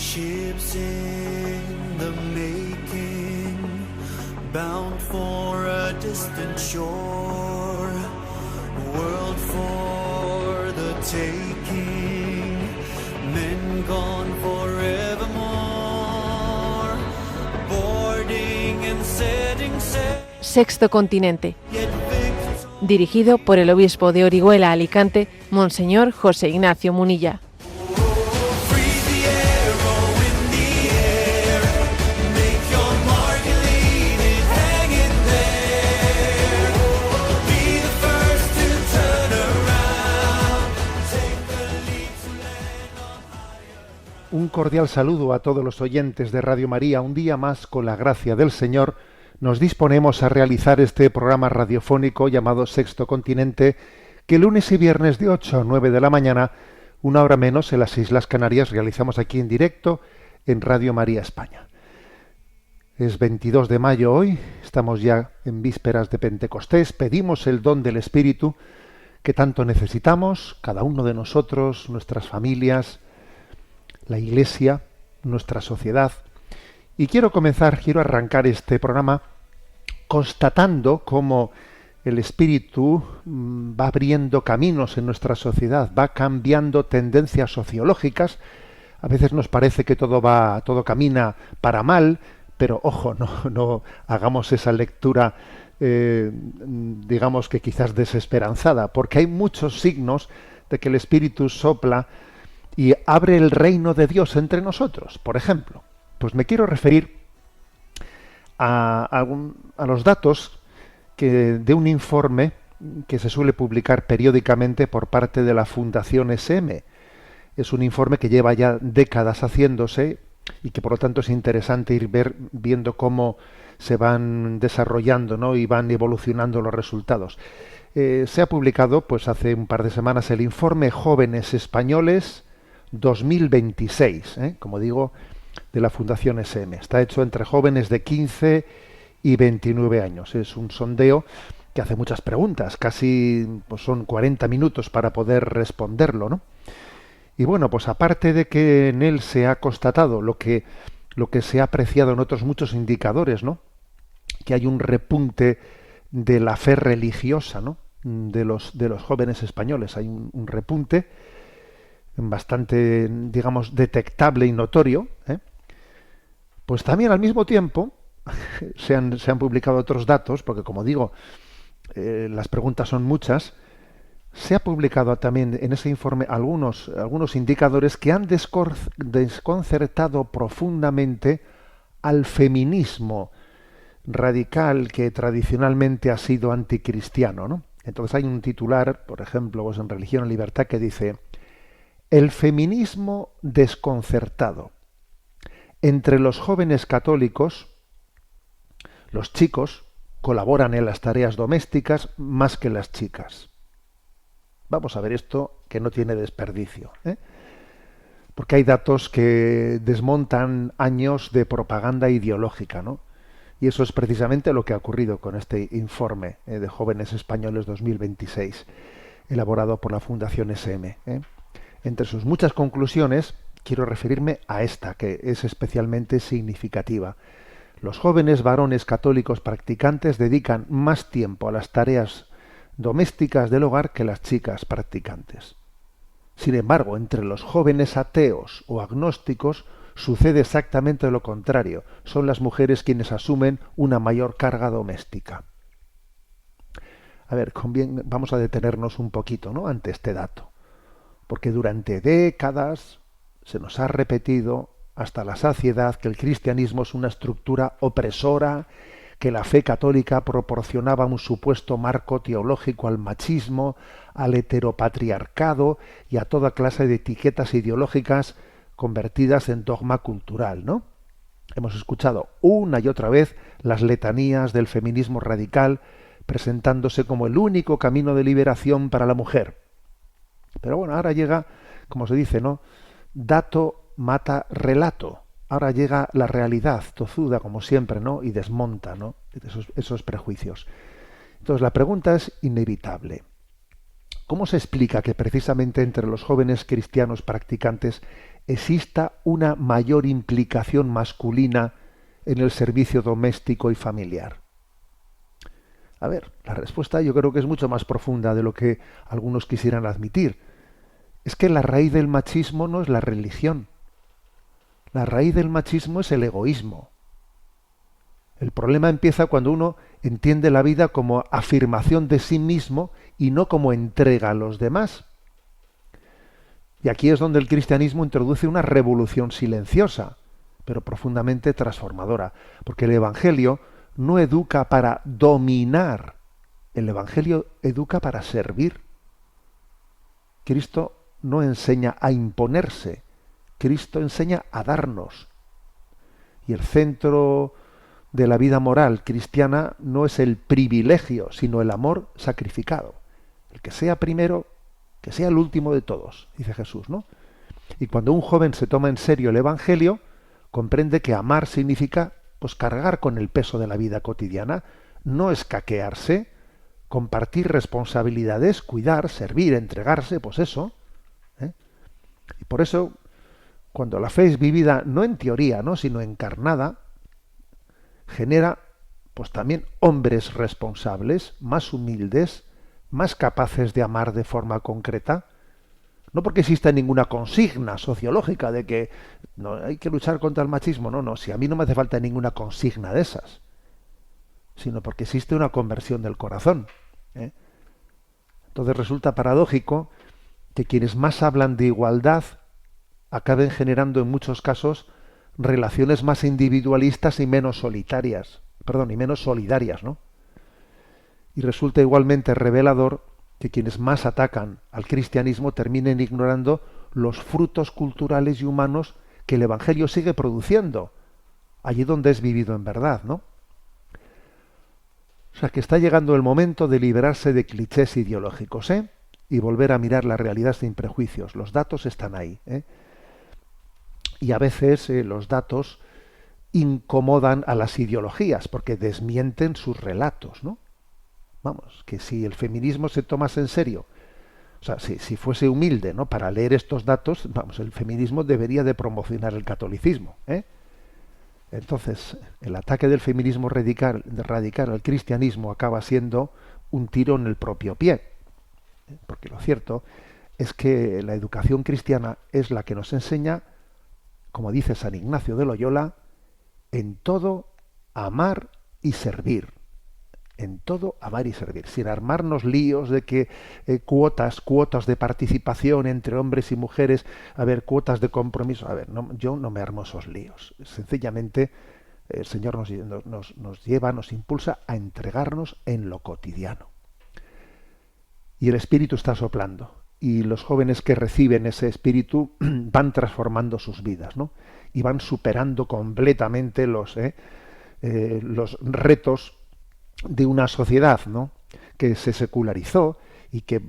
Ships in the making, bound for a distant shore, world for the taking, men gone forevermore, boarding and setting sail. Sexto Continente, dirigido por el obispo de Orihuela, Alicante, Monseñor José Ignacio Munilla. Un cordial saludo a todos los oyentes de Radio María. Un día más, con la gracia del Señor, nos disponemos a realizar este programa radiofónico llamado Sexto Continente, que lunes y viernes de 8 a 9 de la mañana, una hora menos, en las Islas Canarias, realizamos aquí en directo en Radio María España. Es 22 de mayo hoy, estamos ya en vísperas de Pentecostés, pedimos el don del Espíritu que tanto necesitamos, cada uno de nosotros, nuestras familias, la Iglesia, nuestra sociedad. Y quiero arrancar este programa constatando cómo el Espíritu va abriendo caminos en nuestra sociedad, va cambiando tendencias sociológicas. A veces nos parece que todo camina para mal, pero ojo, no hagamos esa lectura, digamos que quizás desesperanzada, porque hay muchos signos de que el Espíritu sopla y abre el reino de Dios entre nosotros. Por ejemplo, pues me quiero referir a los datos de un informe que se suele publicar periódicamente por parte de la Fundación SM. Es un informe que lleva ya décadas haciéndose y que por lo tanto es interesante viendo cómo se van desarrollando, ¿no? Y van evolucionando los resultados. Se ha publicado pues hace un par de semanas el informe Jóvenes Españoles 2026, como digo, de la Fundación SM. Está hecho entre jóvenes de 15 y 29 años. Es un sondeo que hace muchas preguntas, casi pues son 40 minutos para poder responderlo, ¿no? Y bueno, pues aparte de que en él se ha constatado lo que se ha apreciado en otros muchos indicadores, ¿no? Que hay un repunte de la fe religiosa, ¿no? De los jóvenes españoles. Hay un repunte bastante, digamos, detectable y notorio, pues también al mismo tiempo se han publicado otros datos, porque como digo, las preguntas son muchas. Se ha publicado también en ese informe algunos indicadores que han desconcertado profundamente al feminismo radical que tradicionalmente ha sido anticristiano, ¿no? Entonces hay un titular, por ejemplo, pues en Religión y Libertad, que dice: el feminismo desconcertado. Entre los jóvenes católicos, los chicos colaboran en las tareas domésticas más que las chicas. Vamos a ver esto, que no tiene desperdicio, porque hay datos que desmontan años de propaganda ideológica, ¿no? Y eso es precisamente lo que ha ocurrido con este informe de Jóvenes Españoles 2026, elaborado por la Fundación SM. Entre sus muchas conclusiones, quiero referirme a esta, que es especialmente significativa. Los jóvenes varones católicos practicantes dedican más tiempo a las tareas domésticas del hogar que las chicas practicantes. Sin embargo, entre los jóvenes ateos o agnósticos sucede exactamente lo contrario. Son las mujeres quienes asumen una mayor carga doméstica. A ver, vamos a detenernos un poquito, ¿no?, ante este dato. Porque durante décadas se nos ha repetido hasta la saciedad que el cristianismo es una estructura opresora, que la fe católica proporcionaba un supuesto marco teológico al machismo, al heteropatriarcado y a toda clase de etiquetas ideológicas convertidas en dogma cultural, ¿no? Hemos escuchado una y otra vez las letanías del feminismo radical presentándose como el único camino de liberación para la mujer. Pero bueno, ahora llega, como se dice, ¿no?, dato mata relato. Ahora llega la realidad tozuda, como siempre, ¿no?, y desmonta, ¿no?, esos prejuicios. Entonces la pregunta es inevitable. ¿Cómo se explica que precisamente entre los jóvenes cristianos practicantes exista una mayor implicación masculina en el servicio doméstico y familiar? A ver, la respuesta yo creo que es mucho más profunda de lo que algunos quisieran admitir. Es que la raíz del machismo no es la religión. La raíz del machismo es el egoísmo. El problema empieza cuando uno entiende la vida como afirmación de sí mismo y no como entrega a los demás. Y aquí es donde el cristianismo introduce una revolución silenciosa, pero profundamente transformadora, porque el Evangelio no educa para dominar, el Evangelio educa para servir. Cristo no enseña a imponerse, Cristo enseña a darnos. Y el centro de la vida moral cristiana no es el privilegio, sino el amor sacrificado. El que sea primero, que sea el último de todos, dice Jesús, ¿no? Y cuando un joven se toma en serio el Evangelio, comprende que amar significa pues cargar con el peso de la vida cotidiana, no escaquearse, compartir responsabilidades, cuidar, servir, entregarse, pues eso. Y por eso, cuando la fe es vivida no en teoría, ¿no?, sino encarnada, genera pues también hombres responsables, más humildes, más capaces de amar de forma concreta. No porque exista ninguna consigna sociológica de que no hay que luchar contra el machismo, no, si a mí no me hace falta ninguna consigna de esas, sino porque existe una conversión del corazón. Entonces resulta paradójico que quienes más hablan de igualdad acaben generando en muchos casos relaciones más individualistas y menos solitarias, y menos solidarias, ¿no? Y resulta igualmente revelador que quienes más atacan al cristianismo terminen ignorando los frutos culturales y humanos que el Evangelio sigue produciendo, allí donde es vivido en verdad, ¿no? O sea, que está llegando el momento de liberarse de clichés ideológicos, y volver a mirar la realidad sin prejuicios. Los datos están ahí, y a veces los datos incomodan a las ideologías porque desmienten sus relatos, ¿no? Vamos, que si el feminismo se tomase en serio, o sea, si fuese humilde, ¿no?, para leer estos datos, vamos, el feminismo debería de promocionar el catolicismo, Entonces, el ataque del feminismo radical al cristianismo acaba siendo un tiro en el propio pie, porque lo cierto es que la educación cristiana es la que nos enseña, como dice San Ignacio de Loyola, en todo amar y servir. En todo amar y servir, sin armarnos líos de que cuotas de participación entre hombres y mujeres, cuotas de compromiso. Yo no me armo esos líos. Sencillamente el Señor nos lleva, nos impulsa a entregarnos en lo cotidiano. Y el Espíritu está soplando. Y los jóvenes que reciben ese Espíritu van transformando sus vidas, ¿no? Y van superando completamente los retos de una sociedad, ¿no?, que se secularizó y que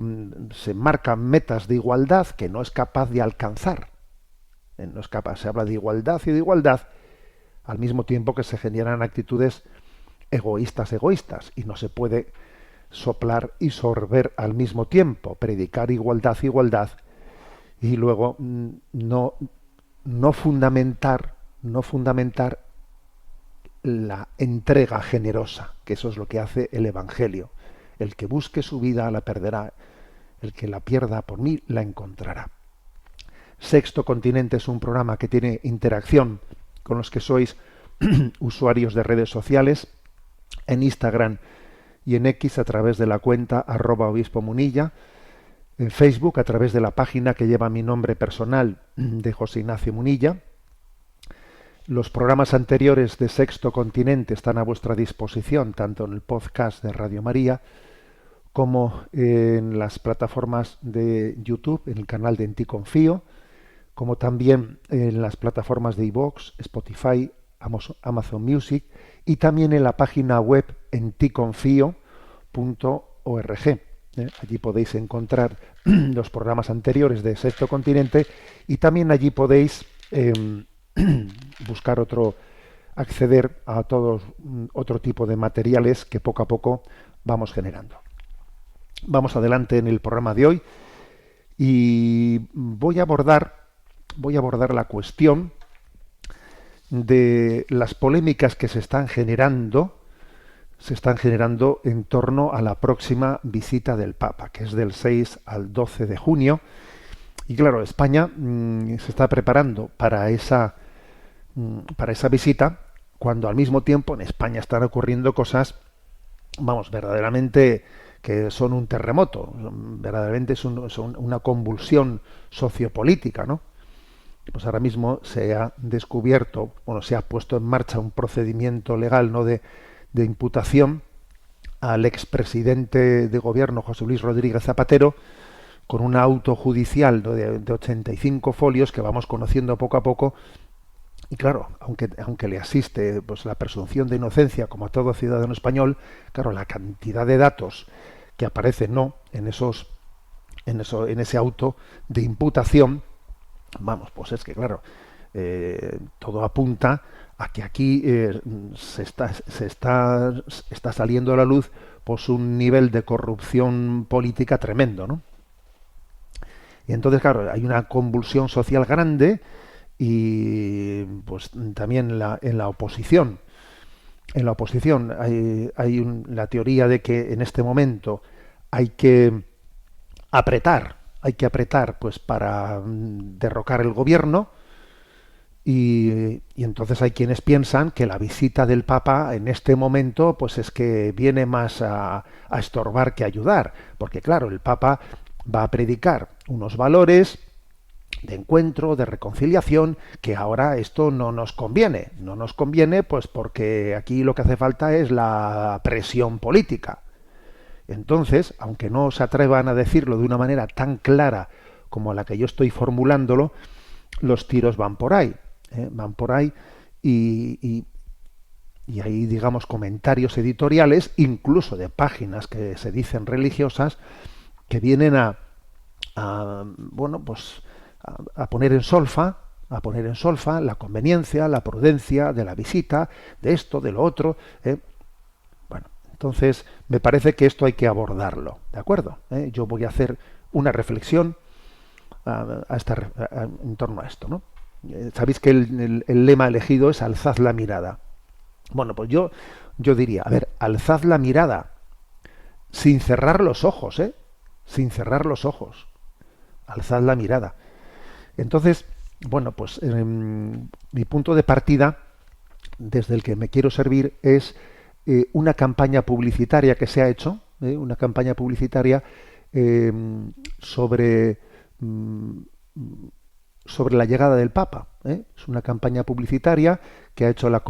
se marcan metas de igualdad que no es capaz de alcanzar. Se habla de igualdad y de igualdad al mismo tiempo que se generan actitudes egoístas, y no se puede soplar y sorber al mismo tiempo, predicar igualdad y luego no fundamentar la entrega generosa, que eso es lo que hace el Evangelio. El que busque su vida la perderá, el que la pierda por mí la encontrará. Sexto Continente es un programa que tiene interacción con los que sois usuarios de redes sociales, en Instagram y en X a través de la cuenta @obispomunilla, en Facebook a través de la página que lleva mi nombre personal de José Ignacio Munilla. Los programas anteriores de Sexto Continente están a vuestra disposición, tanto en el podcast de Radio María como en las plataformas de YouTube, en el canal de En Ti Confío, como también en las plataformas de iVoox, Spotify, Amazon Music y también en la página web enticonfio.org. Allí podéis encontrar los programas anteriores de Sexto Continente y también allí podéis acceder a todos otro tipo de materiales que poco a poco vamos generando. Vamos adelante en el programa de hoy y voy a abordar voy a abordar la cuestión de las polémicas que se están generando en torno a la próxima visita del Papa, que es del 6 al 12 de junio. Y claro, España se está preparando para esa visita, cuando al mismo tiempo en España están ocurriendo cosas, vamos, verdaderamente que son un terremoto, verdaderamente son una convulsión sociopolítica, ¿no? Pues ahora mismo se ha descubierto, se ha puesto en marcha un procedimiento legal, ¿no?, de imputación al expresidente de gobierno José Luis Rodríguez Zapatero, con un auto judicial, ¿no?, de 85 folios que vamos conociendo poco a poco. Y claro, aunque le asiste pues la presunción de inocencia como a todo ciudadano español, claro, la cantidad de datos que aparecen, ¿no?, en ese auto de imputación, vamos, pues es que claro, todo apunta a que aquí se está saliendo a la luz pues un nivel de corrupción política tremendo, ¿no? Y entonces, claro, hay una convulsión social grande, y pues también en la oposición. En la oposición hay la teoría de que en este momento hay que apretar pues para derrocar el gobierno, y entonces hay quienes piensan que la visita del Papa en este momento pues es que viene más a estorbar que a ayudar, porque claro, el Papa va a predicar unos valores de encuentro, de reconciliación, que ahora esto no nos conviene pues porque aquí lo que hace falta es la presión política. Entonces, aunque no se atrevan a decirlo de una manera tan clara como la que yo estoy formulándolo, los tiros van por ahí, y hay, digamos, comentarios editoriales, incluso de páginas que se dicen religiosas, que vienen a poner en solfa la conveniencia, la prudencia de la visita, de esto, de lo otro. Bueno, entonces me parece que esto hay que abordarlo, ¿de acuerdo? Yo voy a hacer una reflexión en torno a esto, ¿no? Sabéis que el lema elegido es alzad la mirada. Bueno, pues yo diría, a ver, alzad la mirada sin cerrar los ojos, sin cerrar los ojos. Alzad la mirada. Entonces, bueno, pues mi punto de partida, desde el que me quiero servir, es una campaña publicitaria que se ha hecho, una campaña publicitaria sobre la llegada del Papa. Es una campaña publicitaria que ha hecho la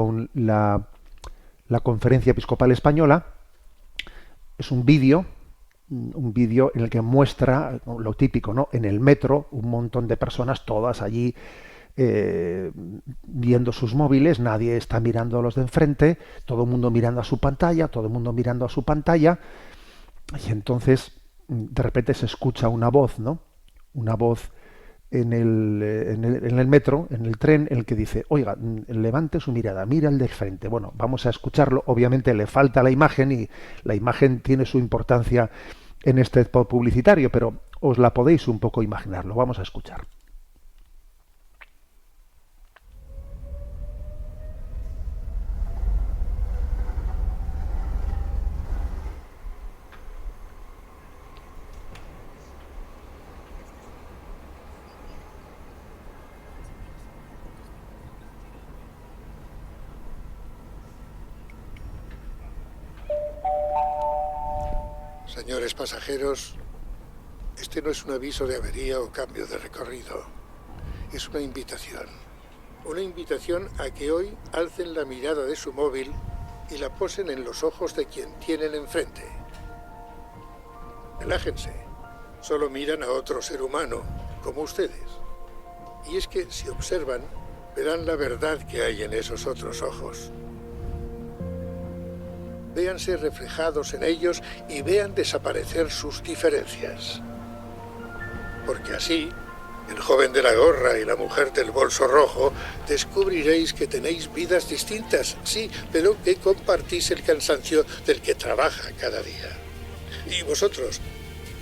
Conferencia Episcopal Española. Es un vídeo en el que muestra lo típico, ¿no? En el metro, un montón de personas, todas allí viendo sus móviles, nadie está mirando a los de enfrente, todo el mundo mirando a su pantalla, y entonces de repente se escucha una voz, ¿no? Una voz en el metro, en el tren, en el que dice, oiga, levante su mirada, mira el del frente. Bueno, vamos a escucharlo. Obviamente le falta la imagen, y la imagen tiene su importancia en este spot publicitario, pero os la podéis un poco imaginar. Lo vamos a escuchar. Señores pasajeros, este no es un aviso de avería o cambio de recorrido. Es una invitación. Una invitación a que hoy alcen la mirada de su móvil y la posen en los ojos de quien tienen enfrente. Relájense. Solo miran a otro ser humano, como ustedes. Y es que, si observan, verán la verdad que hay en esos otros ojos. Véanse reflejados en ellos y vean desaparecer sus diferencias. Porque así, el joven de la gorra y la mujer del bolso rojo, descubriréis que tenéis vidas distintas, sí, pero que compartís el cansancio del que trabaja cada día. Y vosotros,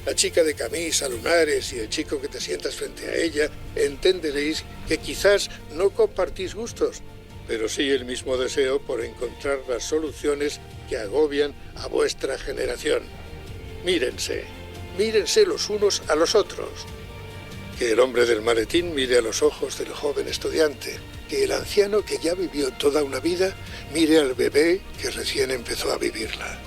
la chica de camisa, lunares y el chico que te sientas frente a ella, entenderéis que quizás no compartís gustos, pero sí el mismo deseo por encontrar las soluciones que agobian a vuestra generación. Mírense los unos a los otros. Que el hombre del maletín mire a los ojos del joven estudiante. Que el anciano que ya vivió toda una vida mire al bebé que recién empezó a vivirla.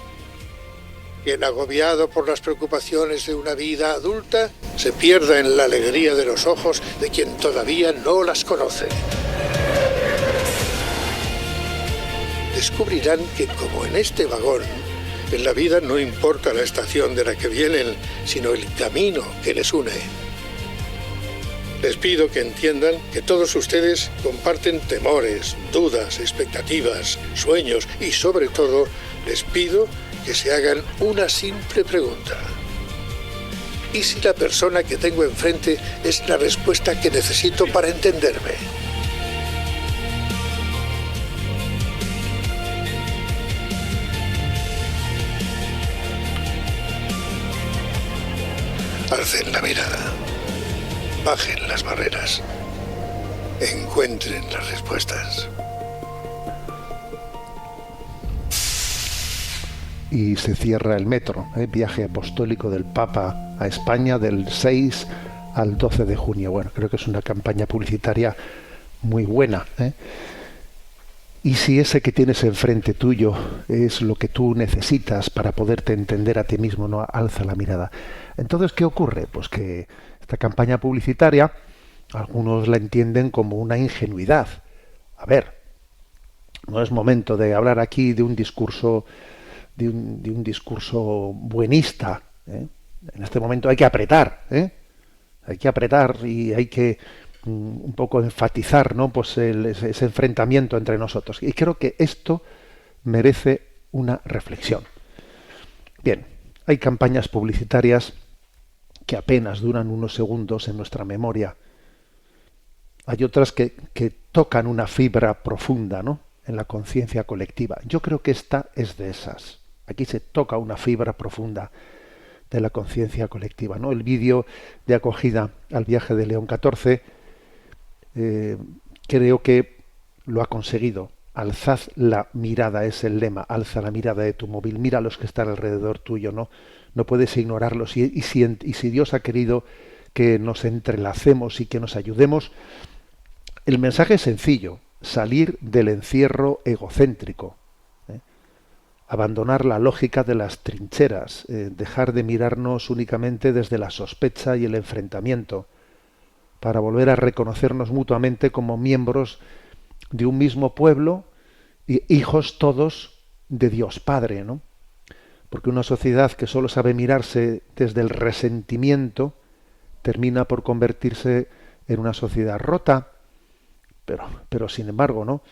Que el agobiado por las preocupaciones de una vida adulta se pierda en la alegría de los ojos de quien todavía no las conoce. Descubrirán que, como en este vagón, en la vida no importa la estación de la que vienen, sino el camino que les une. Les pido que entiendan que todos ustedes comparten temores, dudas, expectativas, sueños y, sobre todo, les pido que se hagan una simple pregunta. ¿Y si la persona que tengo enfrente es la respuesta que necesito para entenderme? Alcen la mirada, bajen las barreras, encuentren las respuestas. Y se cierra el metro, viaje apostólico del Papa a España del 6 al 12 de junio. Bueno, creo que es una campaña publicitaria muy buena. Y si ese que tienes enfrente tuyo es lo que tú necesitas para poderte entender a ti mismo, no, alza la mirada. Entonces, ¿qué ocurre? Pues que esta campaña publicitaria, algunos la entienden como una ingenuidad. A ver, no es momento de hablar aquí de un discurso de un discurso buenista. En este momento hay que apretar, hay que apretar y hay que un poco enfatizar, ¿no? Pues ese enfrentamiento entre nosotros. Y creo que esto merece una reflexión. Bien, hay campañas publicitarias que apenas duran unos segundos en nuestra memoria. Hay otras que tocan una fibra profunda, ¿no?, en la conciencia colectiva. Yo creo que esta es de esas. Aquí se toca una fibra profunda de la conciencia colectiva, ¿no? El vídeo de acogida al viaje de León XIV creo que lo ha conseguido. Alzad la mirada, es el lema. Alza la mirada de tu móvil, mira a los que están alrededor tuyo, no puedes ignorarlos. Y si Dios ha querido que nos entrelacemos y que nos ayudemos, el mensaje es sencillo: salir del encierro egocéntrico, abandonar la lógica de las trincheras, dejar de mirarnos únicamente desde la sospecha y el enfrentamiento, para volver a reconocernos mutuamente como miembros de un mismo pueblo y hijos todos de Dios Padre, ¿no? Porque una sociedad que solo sabe mirarse desde el resentimiento termina por convertirse en una sociedad rota, pero sin embargo, ¿no?,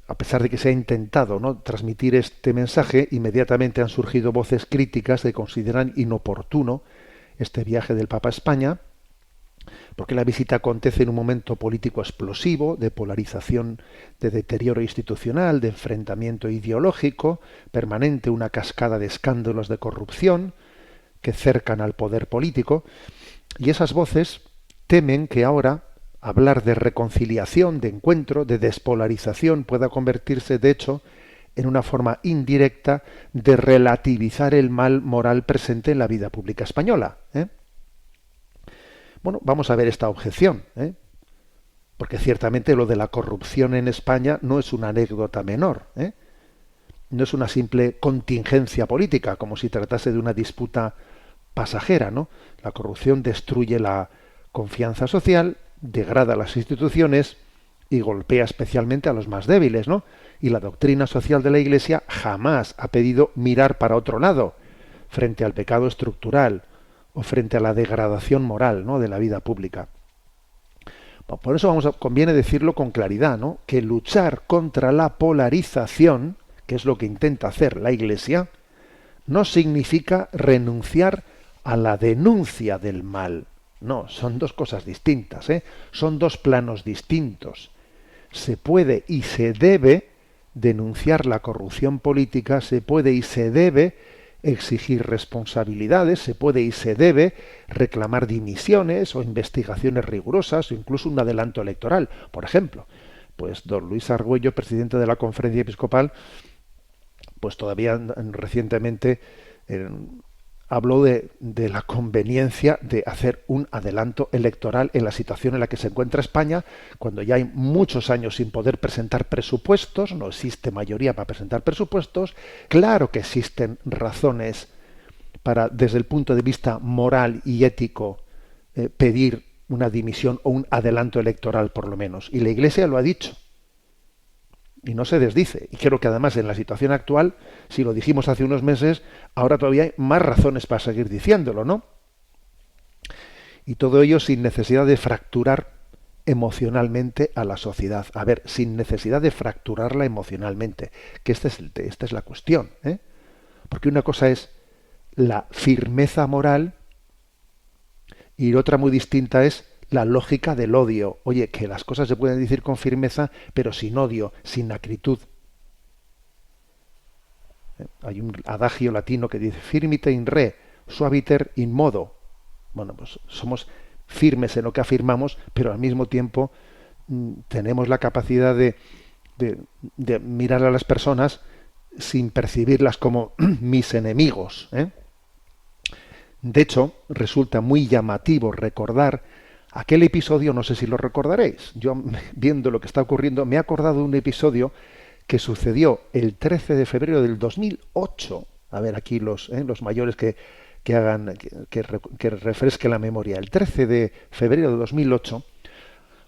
a pesar de que se ha intentado, ¿no?, transmitir este mensaje, inmediatamente han surgido voces críticas que consideran inoportuno este viaje del Papa a España, porque la visita acontece en un momento político explosivo, de polarización, de deterioro institucional, de enfrentamiento ideológico permanente, una cascada de escándalos de corrupción que cercan al poder político, y esas voces temen que ahora hablar de reconciliación, de encuentro, de despolarización pueda convertirse, de hecho, en una forma indirecta de relativizar el mal moral presente en la vida pública española. Bueno, vamos a ver esta objeción, porque ciertamente lo de la corrupción en España no es una anécdota menor, no es una simple contingencia política, como si tratase de una disputa pasajera, ¿no? La corrupción destruye la confianza social, degrada las instituciones y golpea especialmente a los más débiles, ¿no? Y la doctrina social de la Iglesia jamás ha pedido mirar para otro lado frente al pecado estructural o frente a la degradación moral, ¿no?, de la vida pública. Por eso conviene decirlo con claridad, ¿no?, que luchar contra la polarización, que es lo que intenta hacer la Iglesia, no significa renunciar a la denuncia del mal. No, son dos cosas distintas, son dos planos distintos. Se puede y se debe denunciar la corrupción política, se puede y se debe exigir responsabilidades, se puede y se debe reclamar dimisiones o investigaciones rigurosas o incluso un adelanto electoral. Por ejemplo, pues don Luis Argüello, presidente de la Conferencia Episcopal, pues todavía recientemente habló de la conveniencia de hacer un adelanto electoral en la situación en la que se encuentra España, cuando ya hay muchos años sin poder presentar presupuestos, no existe mayoría para presentar presupuestos. Claro que existen razones para, desde el punto de vista moral y ético, pedir una dimisión o un adelanto electoral por lo menos. Y la Iglesia lo ha dicho. Y no se desdice. Y creo que además en la situación actual, si lo dijimos hace unos meses, ahora todavía hay más razones para seguir diciéndolo, ¿no? Y todo ello sin necesidad de fracturar emocionalmente a la sociedad. A ver, sin necesidad de fracturarla emocionalmente, que esta es la cuestión, ¿eh? Porque una cosa es la firmeza moral y otra muy distinta es la lógica del odio. Oye, que las cosas se pueden decir con firmeza, pero sin odio, sin acritud. Hay un adagio latino que dice firmite in re, suaviter in modo. Bueno, pues somos firmes en lo que afirmamos, pero al mismo tiempo tenemos la capacidad de mirar a las personas sin percibirlas como mis enemigos, ¿eh? De hecho, resulta muy llamativo recordar aquel episodio, no sé si lo recordaréis. Yo, viendo lo que está ocurriendo, me he acordado de un episodio que sucedió el 13 de febrero del 2008. A ver, aquí los mayores que refresquen la memoria. El 13 de febrero de 2008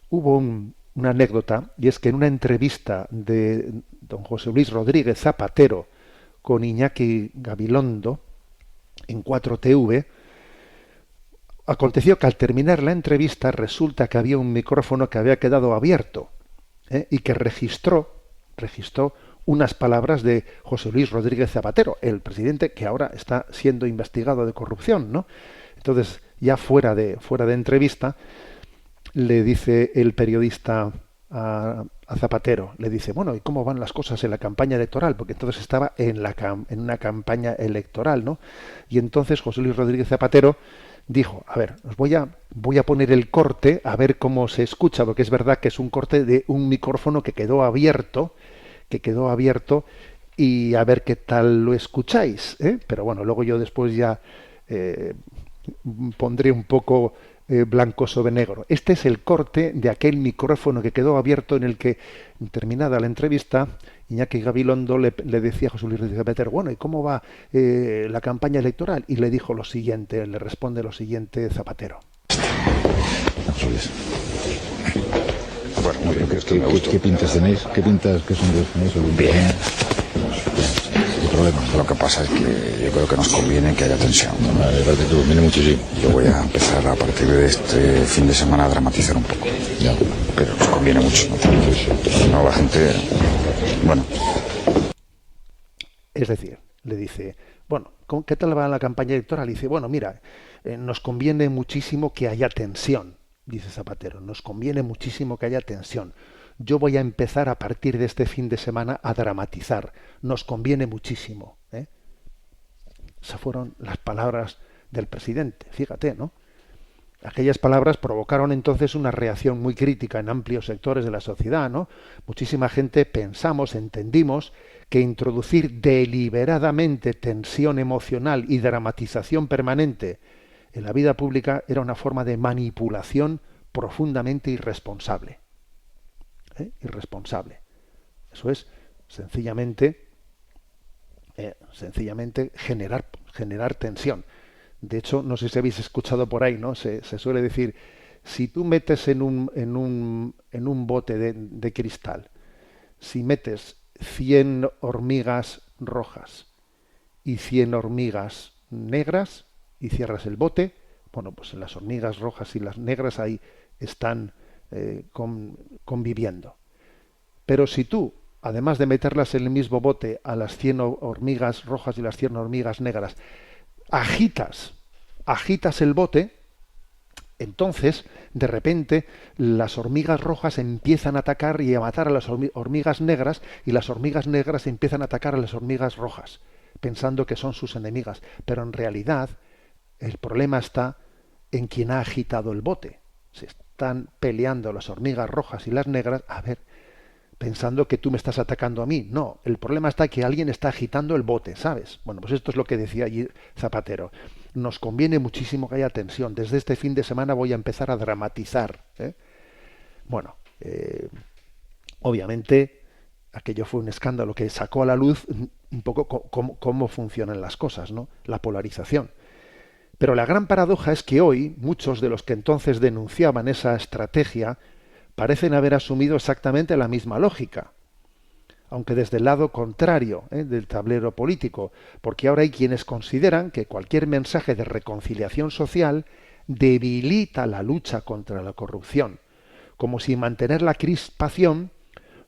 hubo una anécdota, y es que en una entrevista de don José Luis Rodríguez Zapatero con Iñaki Gabilondo en 4TV, aconteció que al terminar la entrevista resulta que había un micrófono que había quedado abierto, y que registró unas palabras de José Luis Rodríguez Zapatero, el presidente que ahora está siendo investigado de corrupción, ¿no? Entonces, ya fuera de entrevista, le dice el periodista a Zapatero, le dice, bueno, ¿y cómo van las cosas en la campaña electoral? Porque entonces estaba en una campaña electoral, ¿no? Y entonces José Luis Rodríguez Zapatero dijo, a ver, os voy a poner el corte a ver cómo se escucha, porque es verdad que es un corte de un micrófono que quedó abierto y a ver qué tal lo escucháis, ¿eh? Pero bueno, luego yo después ya pondré un poco blanco sobre negro. Este es el corte de aquel micrófono que quedó abierto en el que, terminada la entrevista, Iñaki Gabilondo le decía a José Luis Rodríguez Zapatero, bueno, ¿y cómo va la campaña electoral? Y le dijo lo siguiente, le responde lo siguiente Zapatero. Bueno, muy bien, ¿Qué pintas tenéis? ¿Qué sondeos tenéis? Bien. Lo que pasa es que yo creo que nos conviene que haya tensión. La verdad que conviene muchísimo. Yo voy a empezar a partir de este fin de semana a dramatizar un poco. Ya. Pero nos conviene mucho. No, la gente... Bueno. Es decir, le dice, bueno, ¿qué tal va la campaña electoral? Y dice, bueno, mira, nos conviene muchísimo que haya tensión, dice Zapatero. Nos conviene muchísimo que haya tensión. Yo voy a empezar a partir de este fin de semana a dramatizar. Nos conviene muchísimo, ¿eh? Esas fueron las palabras del presidente, fíjate, ¿no? Aquellas palabras provocaron entonces una reacción muy crítica en amplios sectores de la sociedad, ¿no? Muchísima gente entendimos que introducir deliberadamente tensión emocional y dramatización permanente en la vida pública era una forma de manipulación profundamente irresponsable. Irresponsable. Eso es sencillamente generar tensión. De hecho, no sé si habéis escuchado por ahí, ¿no? Se suele decir, si tú metes en un bote de cristal, si metes 100 hormigas rojas y 100 hormigas negras y cierras el bote, bueno, pues las hormigas rojas y las negras ahí están conviviendo. Pero si tú, además de meterlas en el mismo bote a las 100 hormigas rojas y las 100 hormigas negras, agitas el bote, entonces, de repente, las hormigas rojas empiezan a atacar y a matar a las hormigas negras, y las hormigas negras empiezan a atacar a las hormigas rojas. pensando que son sus enemigas. Pero en realidad el problema está en quien ha agitado el bote. Se están peleando las hormigas rojas y las negras, a ver, pensando que tú me estás atacando a mí. No, el problema está que alguien está agitando el bote, ¿sabes? Bueno, pues esto es lo que decía allí Zapatero. Nos conviene muchísimo que haya tensión. Desde este fin de semana voy a empezar a dramatizar, ¿eh? Bueno, obviamente aquello fue un escándalo que sacó a la luz un poco cómo funcionan las cosas, ¿no? La polarización. Pero la gran paradoja es que hoy muchos de los que entonces denunciaban esa estrategia parecen haber asumido exactamente la misma lógica, aunque desde el lado contrario, del tablero político, porque ahora hay quienes consideran que cualquier mensaje de reconciliación social debilita la lucha contra la corrupción, como si mantener la crispación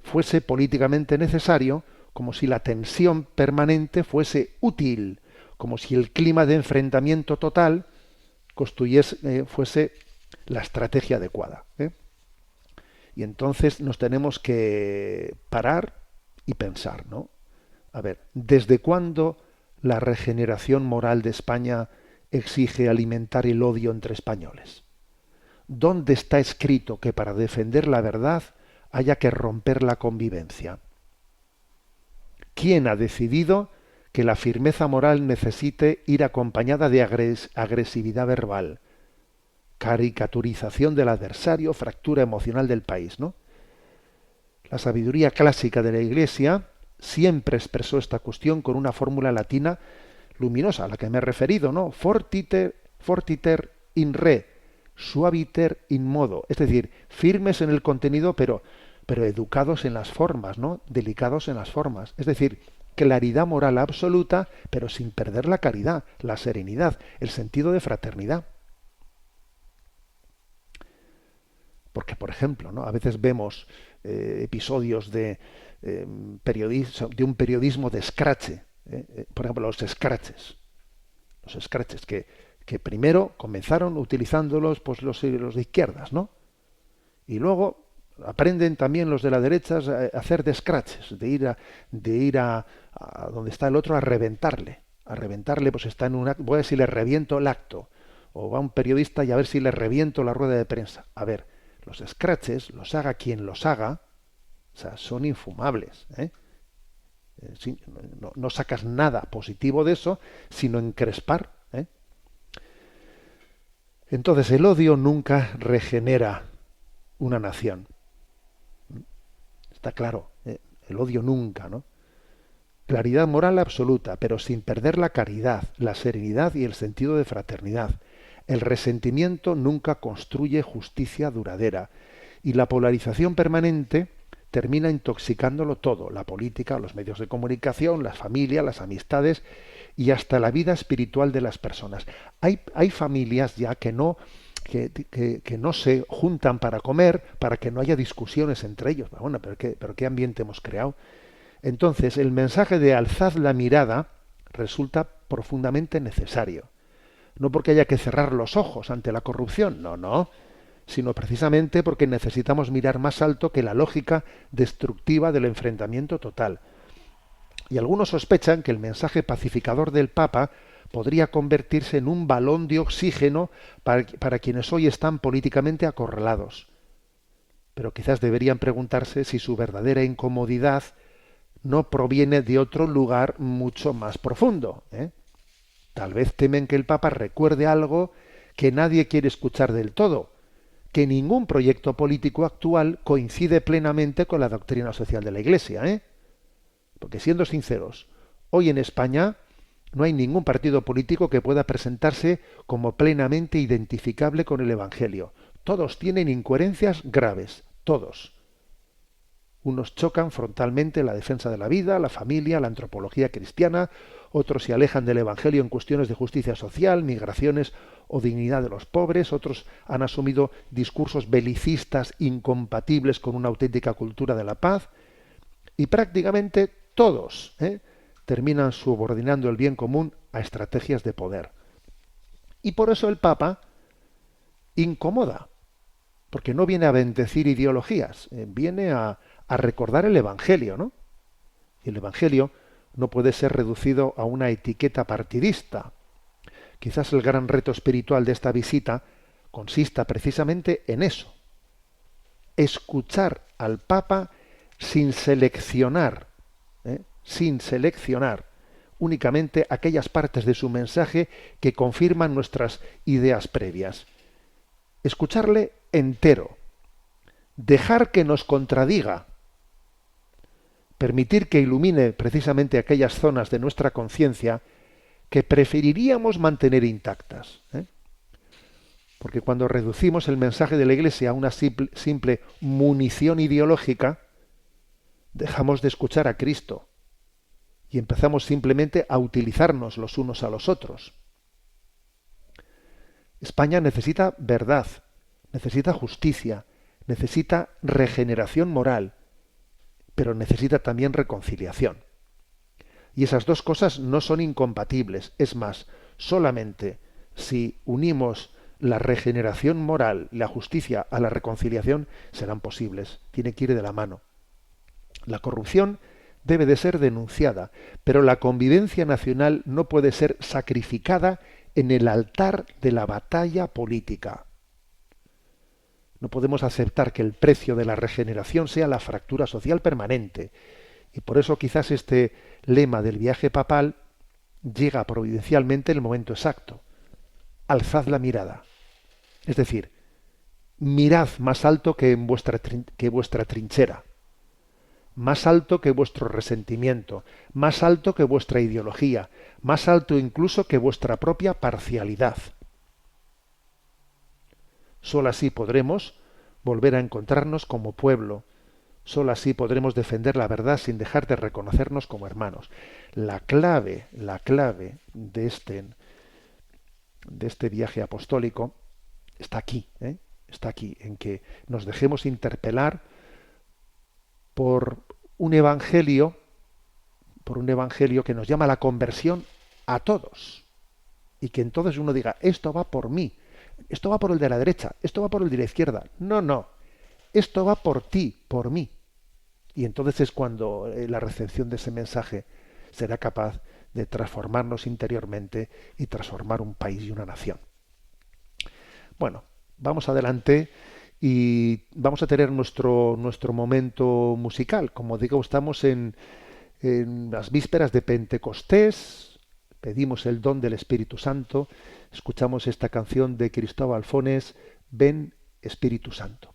fuese políticamente necesario, como si la tensión permanente fuese útil, como si el clima de enfrentamiento total fuese la estrategia adecuada, ¿eh? Y entonces nos tenemos que parar y pensar, ¿no? A ver, ¿desde cuándo la regeneración moral de España exige alimentar el odio entre españoles? ¿Dónde está escrito que para defender la verdad haya que romper la convivencia? ¿Quién ha decidido que la firmeza moral necesite ir acompañada de agresividad verbal, caricaturización del adversario, fractura emocional del país, ¿no? La sabiduría clásica de la Iglesia siempre expresó esta cuestión con una fórmula latina luminosa, a la que me he referido, ¿no? Fortiter in re, suaviter in modo, es decir, firmes en el contenido, pero educados en las formas, ¿no? Delicados en las formas, es decir, claridad moral absoluta, pero sin perder la caridad, la serenidad, el sentido de fraternidad. Porque, por ejemplo, ¿no? A veces vemos episodios de un periodismo de escrache, por ejemplo, los escraches que primero comenzaron utilizándolos pues los de izquierdas, ¿no? Y luego aprenden también los de la derecha a hacer descraches, de ir a donde está el otro a reventarle, pues está en una, voy a ver si le reviento el acto, o va un periodista y a ver si le reviento la rueda de prensa. A ver, los scratches, los haga quien los haga, o sea, son infumables, ¿eh? No sacas nada positivo de eso, sino encrespar, ¿eh? Entonces, el odio nunca regenera una nación. Está claro, ¿eh? El odio nunca, ¿no? Claridad moral absoluta, pero sin perder la caridad, la serenidad y el sentido de fraternidad. El resentimiento nunca construye justicia duradera y la polarización permanente termina intoxicándolo todo, la política, los medios de comunicación, la familia, las amistades y hasta la vida espiritual de las personas. Hay familias ya que no se juntan para comer para que no haya discusiones entre ellos. Bueno, pero ¿qué ambiente hemos creado? Entonces, el mensaje de alzad la mirada resulta profundamente necesario. No porque haya que cerrar los ojos ante la corrupción, no, sino precisamente porque necesitamos mirar más alto que la lógica destructiva del enfrentamiento total. Y algunos sospechan que el mensaje pacificador del Papa podría convertirse en un balón de oxígeno para quienes hoy están políticamente acorralados. Pero quizás deberían preguntarse si su verdadera incomodidad no proviene de otro lugar mucho más profundo, ¿eh? Tal vez temen que el Papa recuerde algo que nadie quiere escuchar del todo, que ningún proyecto político actual coincide plenamente con la doctrina social de la Iglesia, ¿eh? Porque siendo sinceros, hoy en España no hay ningún partido político que pueda presentarse como plenamente identificable con el Evangelio. Todos tienen incoherencias graves, todos. Unos chocan frontalmente la defensa de la vida, la familia, la antropología cristiana, otros se alejan del Evangelio en cuestiones de justicia social, migraciones o dignidad de los pobres, otros han asumido discursos belicistas incompatibles con una auténtica cultura de la paz, y prácticamente todos terminan subordinando el bien común a estrategias de poder. Y por eso el Papa incomoda, porque no viene a bendecir ideologías, viene a recordar el Evangelio, ¿no? Y el Evangelio no puede ser reducido a una etiqueta partidista. Quizás el gran reto espiritual de esta visita consista precisamente en eso: escuchar al Papa sin seleccionar, únicamente aquellas partes de su mensaje que confirman nuestras ideas previas. Escucharle entero, dejar que nos contradiga, permitir que ilumine precisamente aquellas zonas de nuestra conciencia que preferiríamos mantener intactas. Porque cuando reducimos el mensaje de la Iglesia a una simple munición ideológica, dejamos de escuchar a Cristo y empezamos simplemente a utilizarnos los unos a los otros. España necesita verdad, necesita justicia, necesita regeneración moral, pero necesita también reconciliación. Y esas dos cosas no son incompatibles. Es más, solamente si unimos la regeneración moral, la justicia a la reconciliación, serán posibles. Tiene que ir de la mano. La corrupción debe de ser denunciada, pero la convivencia nacional no puede ser sacrificada en el altar de la batalla política. No podemos aceptar que el precio de la regeneración sea la fractura social permanente. Y por eso quizás este lema del viaje papal llega providencialmente en el momento exacto. Alzad la mirada. Es decir, mirad más alto que vuestra trinchera, más alto que vuestro resentimiento, más alto que vuestra ideología, más alto incluso que vuestra propia parcialidad. Solo así podremos volver a encontrarnos como pueblo. Solo así podremos defender la verdad sin dejar de reconocernos como hermanos. La clave de este viaje apostólico está aquí, está aquí, en que nos dejemos interpelar por un evangelio que nos llama a la conversión a todos, y que entonces uno diga: esto va por mí, esto va por el de la derecha, esto va por el de la izquierda. No, esto va por ti, por mí. Y entonces es cuando la recepción de ese mensaje será capaz de transformarnos interiormente y transformar un país y una nación. Bueno, vamos adelante y vamos a tener nuestro momento musical. Como digo, estamos en las vísperas de Pentecostés, pedimos el don del Espíritu Santo, escuchamos esta canción de Cristóbal Fones, Ven Espíritu Santo.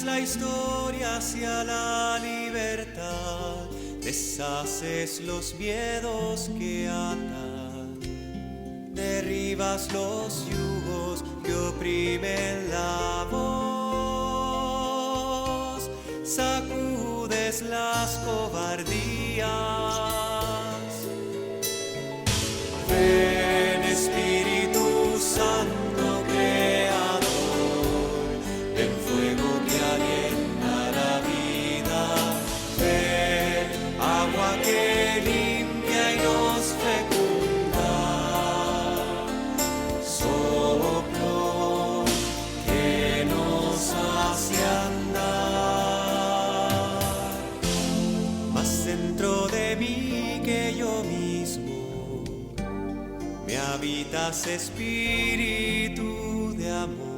La historia hacia la libertad, deshaces los miedos que atan, derribas los yugos que oprimen la voz, sacudes las cobardías. Ven Espíritu Santo Creador, ven fuego que alienta la vida, ven agua que limpia y nos fecunda, soplo que nos hace andar, más dentro de mí que yo mismo, me habitas Espíritu de amor.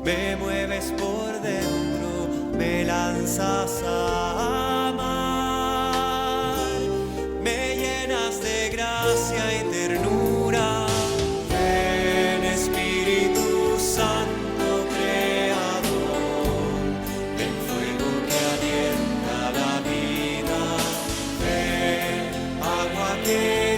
Me mueves por dentro, me lanzas a amar, me llenas de gracia y ternura. Ven Espíritu Santo Creador, ven fuego que alienta la vida, ven agua que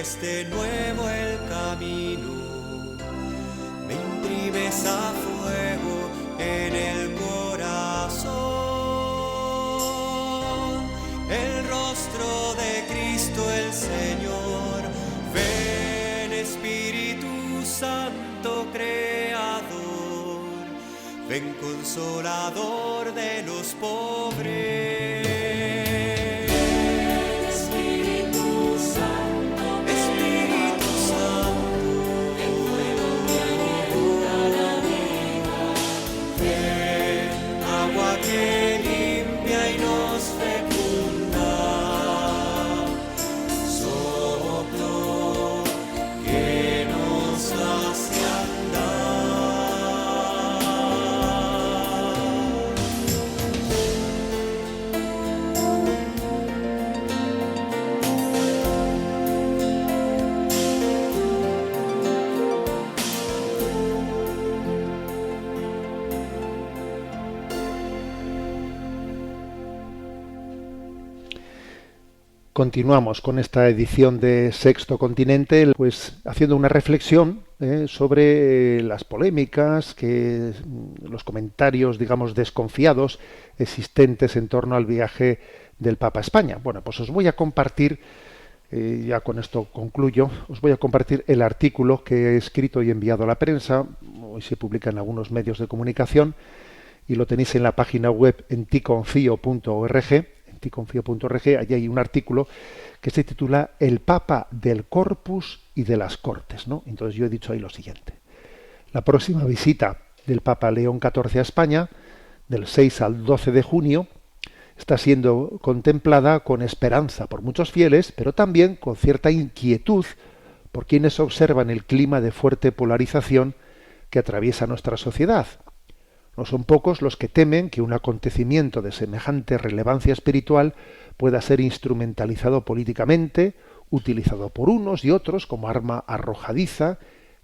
es de nuevo el camino, me imprimes a fuego en el corazón el rostro de Cristo el Señor. Ven Espíritu Santo Creador, ven Consolador de los pobres. Continuamos con esta edición de Sexto Continente, pues haciendo una reflexión sobre las polémicas, los comentarios, digamos, desconfiados existentes en torno al viaje del Papa a España. Bueno, pues os voy a compartir, ya con esto concluyo, os voy a compartir el artículo que he escrito y enviado a la prensa. Hoy se publica en algunos medios de comunicación y lo tenéis en la página web en ticonfio.org. Allí hay un artículo que se titula El Papa del Corpus y de las Cortes, ¿no? Entonces yo he dicho ahí lo siguiente: la próxima visita del Papa León XIV a España, del 6 al 12 de junio, está siendo contemplada con esperanza por muchos fieles, pero también con cierta inquietud por quienes observan el clima de fuerte polarización que atraviesa nuestra sociedad. No son pocos los que temen que un acontecimiento de semejante relevancia espiritual pueda ser instrumentalizado políticamente, utilizado por unos y otros como arma arrojadiza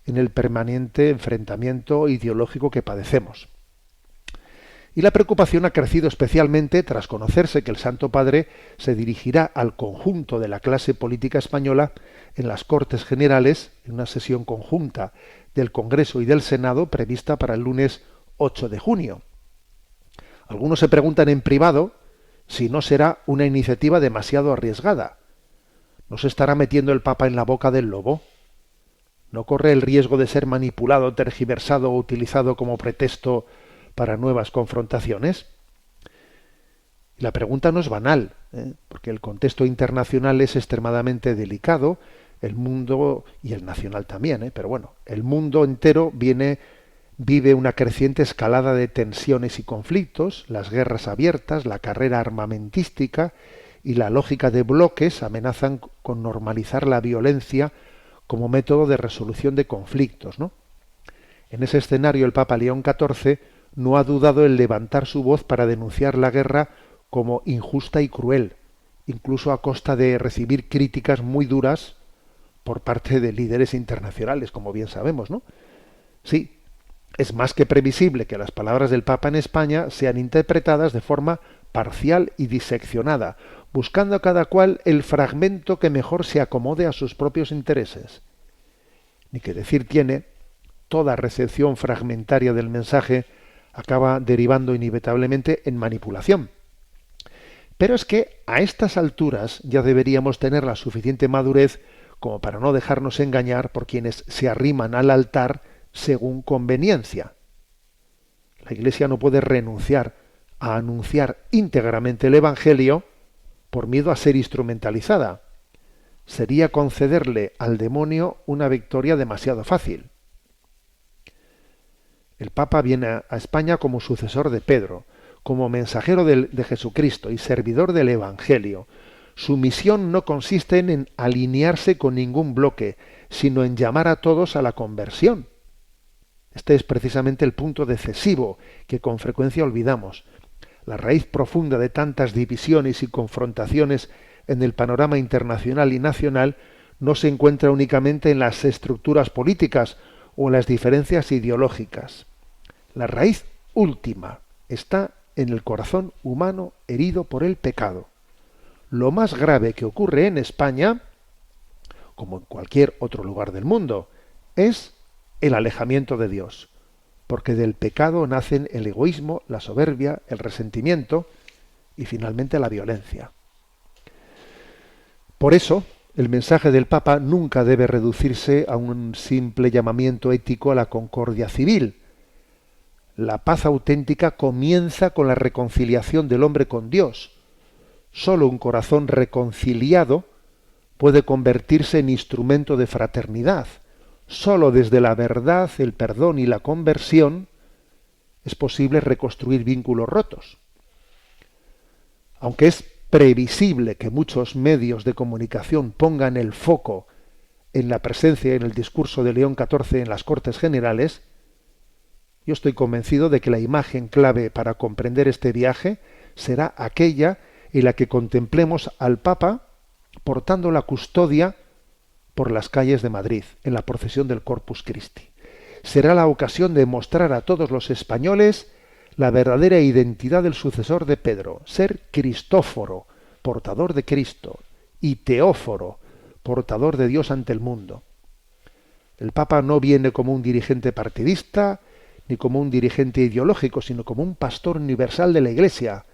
en el permanente enfrentamiento ideológico que padecemos. Y la preocupación ha crecido especialmente tras conocerse que el Santo Padre se dirigirá al conjunto de la clase política española en las Cortes Generales, en una sesión conjunta del Congreso y del Senado prevista para el lunes 8 de junio. Algunos se preguntan en privado si no será una iniciativa demasiado arriesgada. ¿No se estará metiendo el Papa en la boca del lobo? ¿No corre el riesgo de ser manipulado, tergiversado o utilizado como pretexto para nuevas confrontaciones? Y la pregunta no es banal, porque el contexto internacional es extremadamente delicado, el mundo, y el nacional también, pero bueno, el mundo entero vive una creciente escalada de tensiones y conflictos, las guerras abiertas, la carrera armamentística y la lógica de bloques amenazan con normalizar la violencia como método de resolución de conflictos, ¿no? En ese escenario el Papa León XIV no ha dudado en levantar su voz para denunciar la guerra como injusta y cruel, incluso a costa de recibir críticas muy duras por parte de líderes internacionales, como bien sabemos, ¿no? Sí, es más que previsible que las palabras del Papa en España sean interpretadas de forma parcial y diseccionada, buscando a cada cual el fragmento que mejor se acomode a sus propios intereses. Ni que decir tiene, toda recepción fragmentaria del mensaje acaba derivando inevitablemente en manipulación. Pero es que a estas alturas ya deberíamos tener la suficiente madurez como para no dejarnos engañar por quienes se arriman al altar según conveniencia. La Iglesia no puede renunciar a anunciar íntegramente el Evangelio por miedo a ser instrumentalizada. Sería concederle al demonio una victoria demasiado fácil. El Papa viene a España como sucesor de Pedro, como mensajero de Jesucristo y servidor del Evangelio. Su misión no consiste en alinearse con ningún bloque, sino en llamar a todos a la conversión. Este es precisamente el punto decisivo que con frecuencia olvidamos. La raíz profunda de tantas divisiones y confrontaciones en el panorama internacional y nacional no se encuentra únicamente en las estructuras políticas o en las diferencias ideológicas. La raíz última está en el corazón humano herido por el pecado. Lo más grave que ocurre en España como en cualquier otro lugar del mundo, es el alejamiento de Dios, porque del pecado nacen el egoísmo, la soberbia, el resentimiento y finalmente la violencia. Por eso, el mensaje del Papa nunca debe reducirse a un simple llamamiento ético a la concordia civil. La paz auténtica comienza con la reconciliación del hombre con Dios. Solo un corazón reconciliado puede convertirse en instrumento de fraternidad. Solo desde la verdad, el perdón y la conversión es posible reconstruir vínculos rotos. Aunque es previsible que muchos medios de comunicación pongan el foco en la presencia en el discurso de León XIV en las Cortes Generales, yo estoy convencido de que la imagen clave para comprender este viaje será aquella en la que contemplemos al Papa portando la custodia por las calles de Madrid, en la procesión del Corpus Christi. Será la ocasión de mostrar a todos los españoles la verdadera identidad del sucesor de Pedro, ser Cristóforo, portador de Cristo, y Teóforo, portador de Dios ante el mundo. El Papa no viene como un dirigente partidista, ni como un dirigente ideológico, sino como un pastor universal de la Iglesia,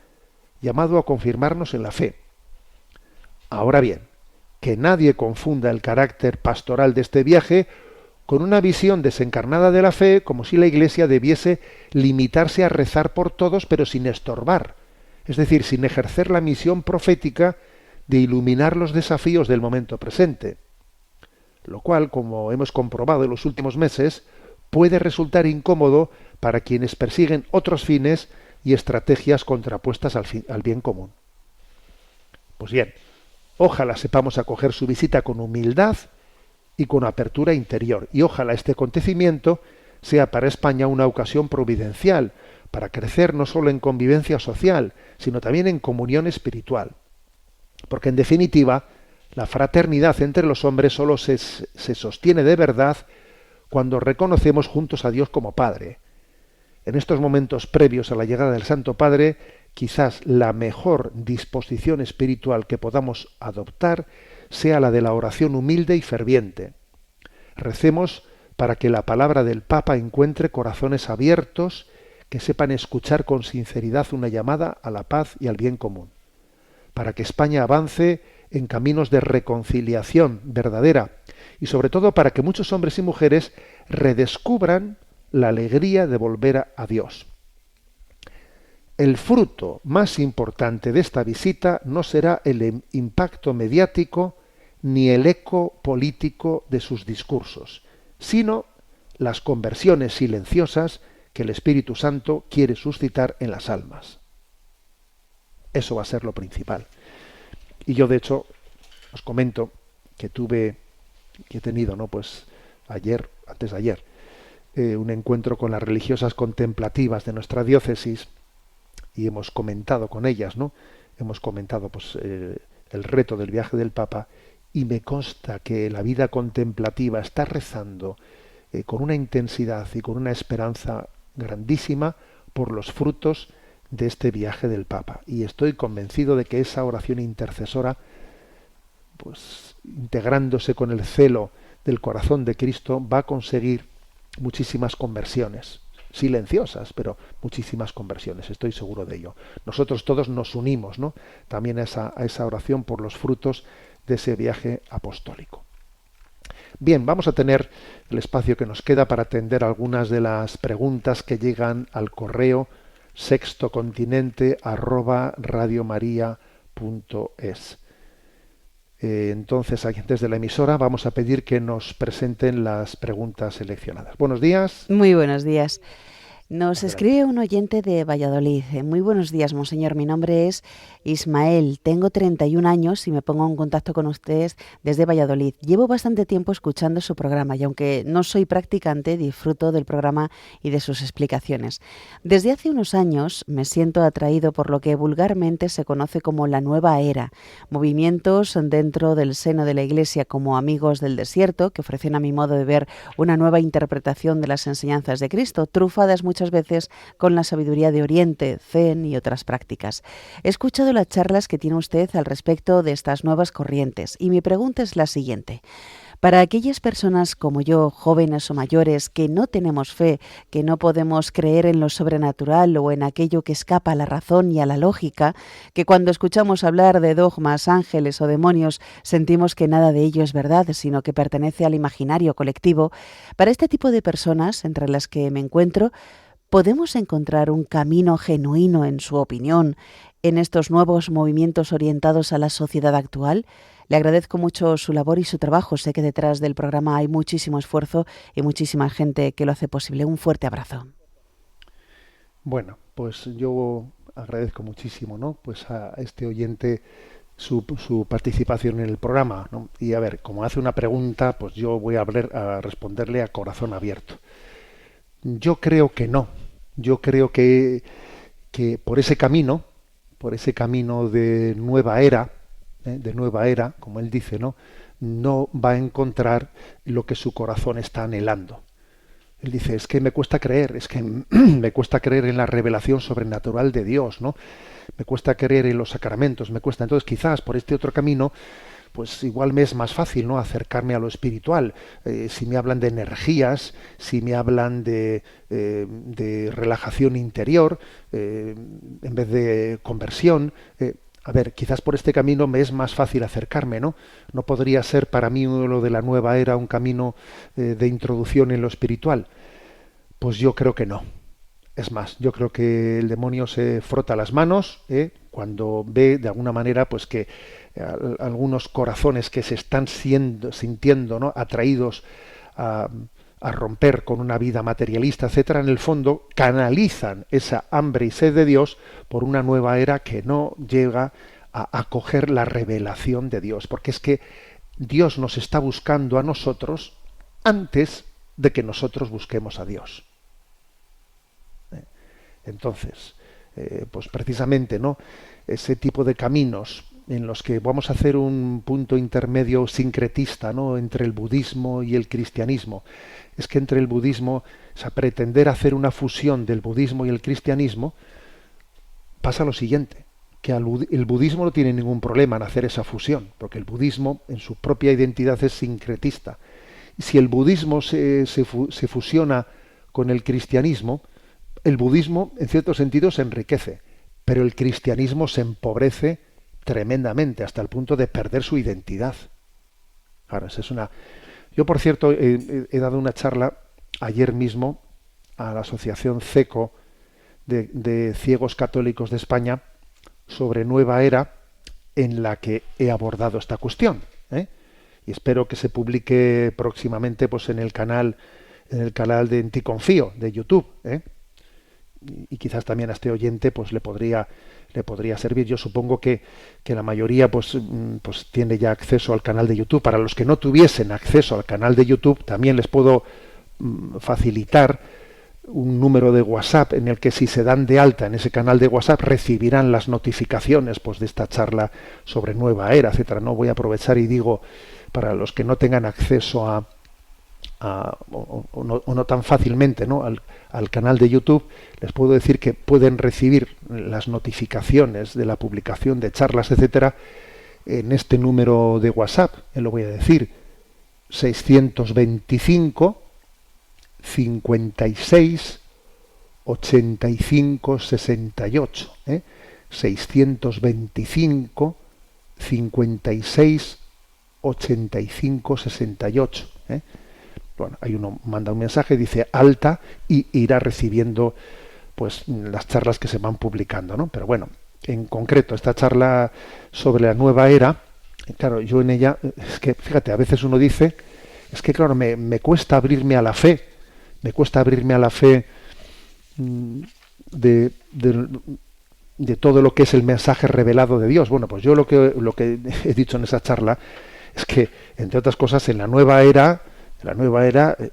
llamado a confirmarnos en la fe. Ahora bien, que nadie confunda el carácter pastoral de este viaje con una visión desencarnada de la fe, como si la Iglesia debiese limitarse a rezar por todos, pero sin estorbar, es decir, sin ejercer la misión profética de iluminar los desafíos del momento presente, lo cual, como hemos comprobado en los últimos meses, puede resultar incómodo para quienes persiguen otros fines y estrategias contrapuestas al bien común. Pues bien, ojalá sepamos acoger su visita con humildad y con apertura interior, y ojalá este acontecimiento sea para España una ocasión providencial para crecer no solo en convivencia social, sino también en comunión espiritual. Porque en definitiva, la fraternidad entre los hombres solo se sostiene de verdad cuando reconocemos juntos a Dios como Padre. En estos momentos previos a la llegada del Santo Padre, quizás la mejor disposición espiritual que podamos adoptar sea la de la oración humilde y ferviente. Recemos para que la palabra del Papa encuentre corazones abiertos que sepan escuchar con sinceridad una llamada a la paz y al bien común, para que España avance en caminos de reconciliación verdadera y sobre todo para que muchos hombres y mujeres redescubran la alegría de volver a Dios. El fruto más importante de esta visita no será el impacto mediático ni el eco político de sus discursos, sino las conversiones silenciosas que el Espíritu Santo quiere suscitar en las almas. Eso va a ser lo principal. Y yo, de hecho, os comento que he tenido, antes de ayer, un encuentro con las religiosas contemplativas de nuestra diócesis y hemos comentado con ellas, hemos comentado el reto del viaje del Papa, y me consta que la vida contemplativa está rezando con una intensidad y con una esperanza grandísima por los frutos de este viaje del Papa, y estoy convencido de que esa oración intercesora, integrándose con el celo del corazón de Cristo, va a conseguir muchísimas conversiones, silenciosas, pero muchísimas conversiones, estoy seguro de ello. Nosotros todos nos unimos, también a esa oración por los frutos de ese viaje apostólico. Bien, vamos a tener el espacio que nos queda para atender algunas de las preguntas que llegan al correo sextocontinente@radiomaria.es. Entonces, desde la emisora vamos a pedir que nos presenten las preguntas seleccionadas. Buenos días. Muy buenos días. Nos escribe un oyente de Valladolid. Muy buenos días, monseñor. Mi nombre es Ismael. Tengo 31 años y me pongo en contacto con ustedes desde Valladolid. Llevo bastante tiempo escuchando su programa y aunque no soy practicante, disfruto del programa y de sus explicaciones. Desde hace unos años me siento atraído por lo que vulgarmente se conoce como la nueva era. Movimientos dentro del seno de la Iglesia como Amigos del Desierto, que ofrecen a mi modo de ver una nueva interpretación de las enseñanzas de Cristo, trufadas muchas muchas veces con la sabiduría de Oriente, Zen y otras prácticas. He escuchado las charlas que tiene usted al respecto de estas nuevas corrientes y mi pregunta es la siguiente. Para aquellas personas como yo, jóvenes o mayores, que no tenemos fe, que no podemos creer en lo sobrenatural o en aquello que escapa a la razón y a la lógica, que cuando escuchamos hablar de dogmas, ángeles o demonios sentimos que nada de ello es verdad, sino que pertenece al imaginario colectivo, para este tipo de personas, entre las que me encuentro, ¿podemos encontrar un camino genuino, en su opinión, en estos nuevos movimientos orientados a la sociedad actual? Le agradezco mucho su labor y su trabajo. Sé que detrás del programa hay muchísimo esfuerzo y muchísima gente que lo hace posible. Un fuerte abrazo. Bueno, pues yo agradezco muchísimo, ¿no? Pues a este oyente su participación en el programa, ¿no? Y a ver, como hace una pregunta, pues yo voy a responderle a corazón abierto. Yo creo que no. Yo creo que por ese camino de nueva era, como él dice, no va a encontrar lo que su corazón está anhelando. Él dice, es que me cuesta creer, me cuesta creer en la revelación sobrenatural de Dios, ¿no? Me cuesta creer en los sacramentos, me cuesta. Entonces, quizás por este otro camino, pues igual me es más fácil, ¿no?, acercarme a lo espiritual. Si me hablan de energías, si me hablan de relajación interior, en vez de conversión. A ver, quizás por este camino me es más fácil acercarme, ¿no? ¿No podría ser para mí lo de la nueva era un camino de introducción en lo espiritual? Pues yo creo que no. Es más, yo creo que el demonio se frota las manos cuando ve de alguna manera pues que algunos corazones que se están sintiendo, ¿no?, atraídos a romper con una vida materialista, etcétera, en el fondo canalizan esa hambre y sed de Dios por una nueva era que no llega a acoger la revelación de Dios, porque es que Dios nos está buscando a nosotros antes de que nosotros busquemos a Dios. Entonces, pues precisamente, ¿no?, ese tipo de caminos en los que vamos a hacer un punto intermedio sincretista, ¿no?, entre el budismo y el cristianismo. Es que entre el budismo, o sea, pretender hacer una fusión del budismo y el cristianismo, pasa lo siguiente, que el budismo no tiene ningún problema en hacer esa fusión, porque el budismo en su propia identidad es sincretista. Y si el budismo se fusiona con el cristianismo, el budismo en cierto sentido se enriquece, pero el cristianismo se empobrece tremendamente hasta el punto de perder su identidad. Claro, esa es una... Yo, por cierto, he dado una charla ayer mismo a la Asociación CECO de Ciegos Católicos de España sobre Nueva Era, en la que he abordado esta cuestión, y espero que se publique próximamente pues en el canal de En Ti Confío de YouTube, y quizás también a este oyente pues le podría servir. Yo supongo que la mayoría pues tiene ya acceso al canal de YouTube. Para los que no tuviesen acceso al canal de YouTube, también les puedo facilitar un número de WhatsApp en el que, si se dan de alta en ese canal de WhatsApp, recibirán las notificaciones pues de esta charla sobre Nueva Era, etcétera. No voy a aprovechar y digo, para los que no tengan acceso o no tan fácilmente, ¿no?, al canal de YouTube, les puedo decir que pueden recibir las notificaciones de la publicación de charlas, etcétera, en este número de WhatsApp. Lo voy a decir: 625 56 85 68, 625 56 85 68. Bueno, hay uno manda un mensaje, dice alta, y irá recibiendo pues las charlas que se van publicando, ¿no? Pero bueno, en concreto esta charla sobre la nueva era, claro, yo en ella, es que fíjate, a veces uno dice, es que claro, me cuesta abrirme a la fe, de todo lo que es el mensaje revelado de Dios. Bueno, pues yo lo que he dicho en esa charla es que, entre otras cosas, en la nueva era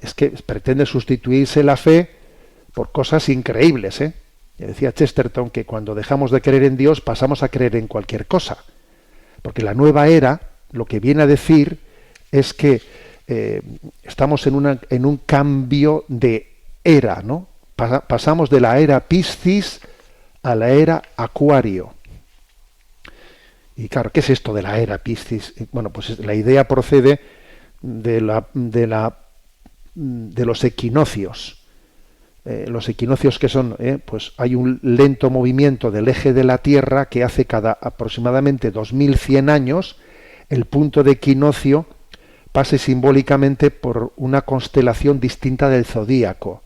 es que pretende sustituirse la fe por cosas increíbles, Ya decía Chesterton que cuando dejamos de creer en Dios pasamos a creer en cualquier cosa, porque la nueva era lo que viene a decir es que estamos en un cambio de era, ¿no? pasamos de la era Piscis a la era Acuario. Y claro, ¿qué es esto de la era Piscis? Bueno, pues la idea procede de los equinoccios. Los equinoccios, que son, pues hay un lento movimiento del eje de la Tierra que hace cada aproximadamente 2100 años el punto de equinoccio pase simbólicamente por una constelación distinta del zodíaco.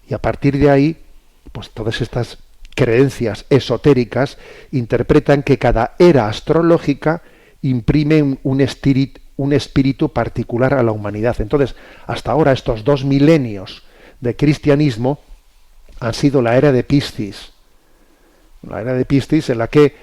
Y a partir de ahí, pues todas estas creencias esotéricas interpretan que cada era astrológica imprime un espíritu particular a la humanidad. Entonces, hasta ahora estos 2 milenios de cristianismo han sido la era de Piscis. La era de Piscis en la que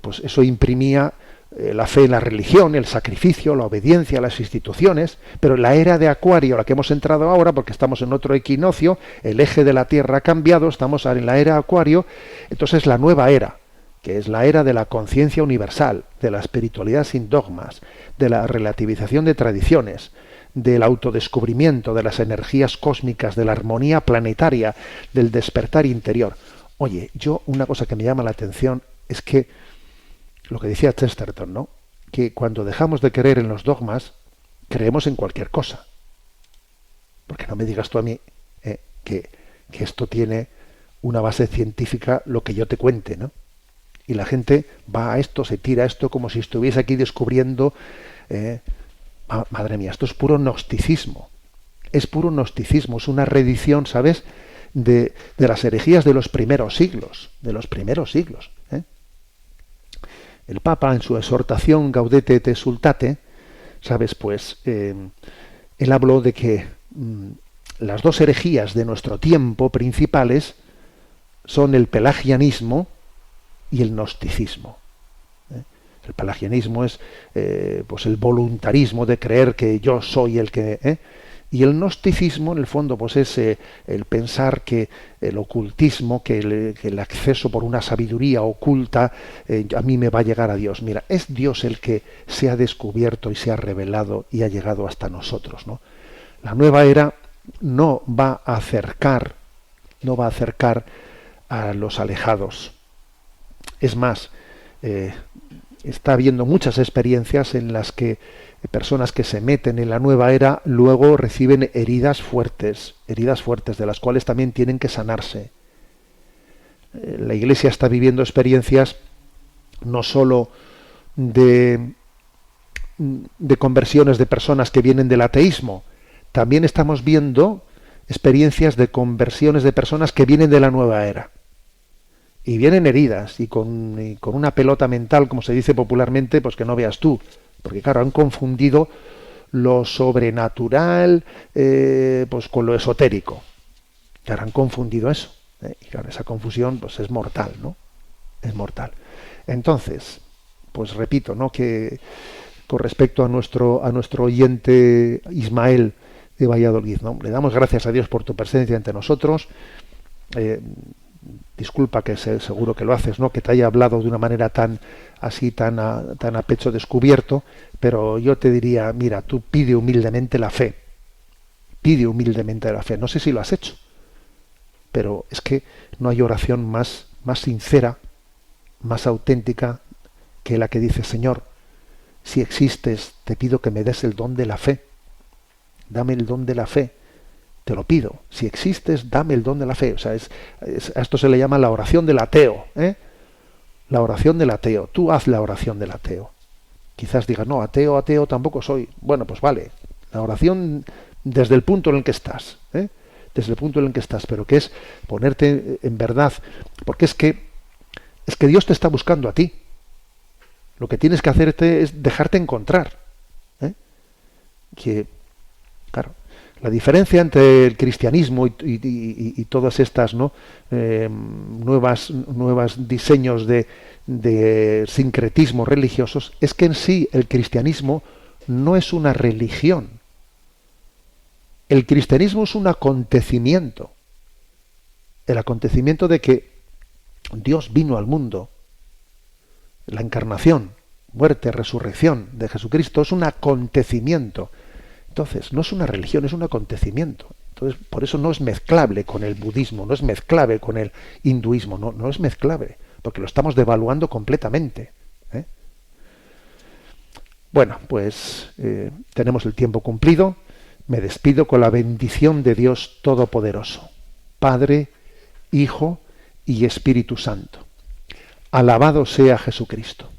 pues eso imprimía la fe en la religión, el sacrificio, la obediencia a las instituciones, pero en la era de Acuario, la que hemos entrado ahora, porque estamos en otro equinoccio, el eje de la Tierra ha cambiado, estamos en la era Acuario, entonces la nueva era, que es la era de la conciencia universal, de la espiritualidad sin dogmas, de la relativización de tradiciones, del autodescubrimiento de las energías cósmicas, de la armonía planetaria, del despertar interior. Oye, una cosa que me llama la atención es que lo que decía Chesterton, ¿no? Que cuando dejamos de creer en los dogmas, creemos en cualquier cosa. Porque no me digas tú a mí que esto tiene una base científica, lo que yo te cuente, ¿no? Y la gente va a esto, se tira a esto como si estuviese aquí descubriendo... madre mía, esto es puro gnosticismo. Es puro gnosticismo, es una reedición, ¿sabes?, de las herejías de los primeros siglos. El Papa, en su exhortación Gaudete et Exsultate, ¿sabes?, pues él habló de que las 2 herejías de nuestro tiempo principales son el pelagianismo y el gnosticismo. El pelagianismo es pues el voluntarismo de creer que yo soy el que... Y el gnosticismo, en el fondo, pues es el pensar que el ocultismo, que el acceso por una sabiduría oculta, a mí me va a llegar a Dios. Mira, es Dios el que se ha descubierto y se ha revelado y ha llegado hasta nosotros, ¿no? La nueva era no va a acercar a los alejados. Es más, está habiendo muchas experiencias en las que personas que se meten en la nueva era luego reciben heridas fuertes de las cuales también tienen que sanarse. La Iglesia está viviendo experiencias no sólo de conversiones de personas que vienen del ateísmo, también estamos viendo experiencias de conversiones de personas que vienen de la nueva era. Y vienen heridas y con una pelota mental, como se dice popularmente, pues que no veas tú. Porque claro, han confundido lo sobrenatural pues con lo esotérico. Claro, han confundido eso. Y claro, esa confusión pues es mortal, ¿no? Es mortal. Entonces, pues repito, ¿no?, que con respecto a nuestro oyente Ismael de Valladolid, ¿no?, le damos gracias a Dios por tu presencia entre nosotros. Disculpa, que seguro que lo haces, ¿no?, que te haya hablado de una manera tan a pecho descubierto, pero yo te diría, mira, tú pide humildemente la fe. No sé si lo has hecho, pero es que no hay oración más sincera, más auténtica que la que dice: Señor, si existes, te pido que me des el don de la fe. Dame el don de la fe. Te lo pido. Si existes, dame el don de la fe. O sea, a esto se le llama la oración del ateo. La oración del ateo. Tú haz la oración del ateo. Quizás digas, no, ateo tampoco soy. Bueno, pues vale. La oración desde el punto en el que estás. Desde el punto en el que estás. Pero que es ponerte en verdad. Porque es que Dios te está buscando a ti. Lo que tienes que hacerte es dejarte encontrar. Que, claro, la diferencia entre el cristianismo y todas estas, ¿no?, nuevas diseños de sincretismo religiosos es que en sí el cristianismo no es una religión. El cristianismo es un acontecimiento. El acontecimiento de que Dios vino al mundo. La encarnación, muerte, resurrección de Jesucristo es un acontecimiento. Entonces, no es una religión, es un acontecimiento. Entonces, por eso no es mezclable con el budismo, no es mezclable con el hinduismo, no es mezclable, porque lo estamos devaluando completamente. Bueno, pues tenemos el tiempo cumplido. Me despido con la bendición de Dios Todopoderoso, Padre, Hijo y Espíritu Santo. Alabado sea Jesucristo.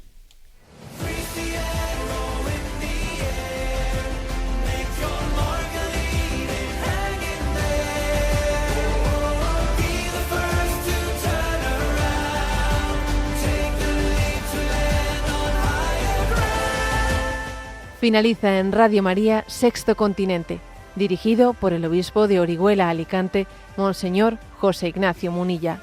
Finaliza en Radio María Sexto Continente, dirigido por el obispo de Orihuela Alicante, Monseñor José Ignacio Munilla.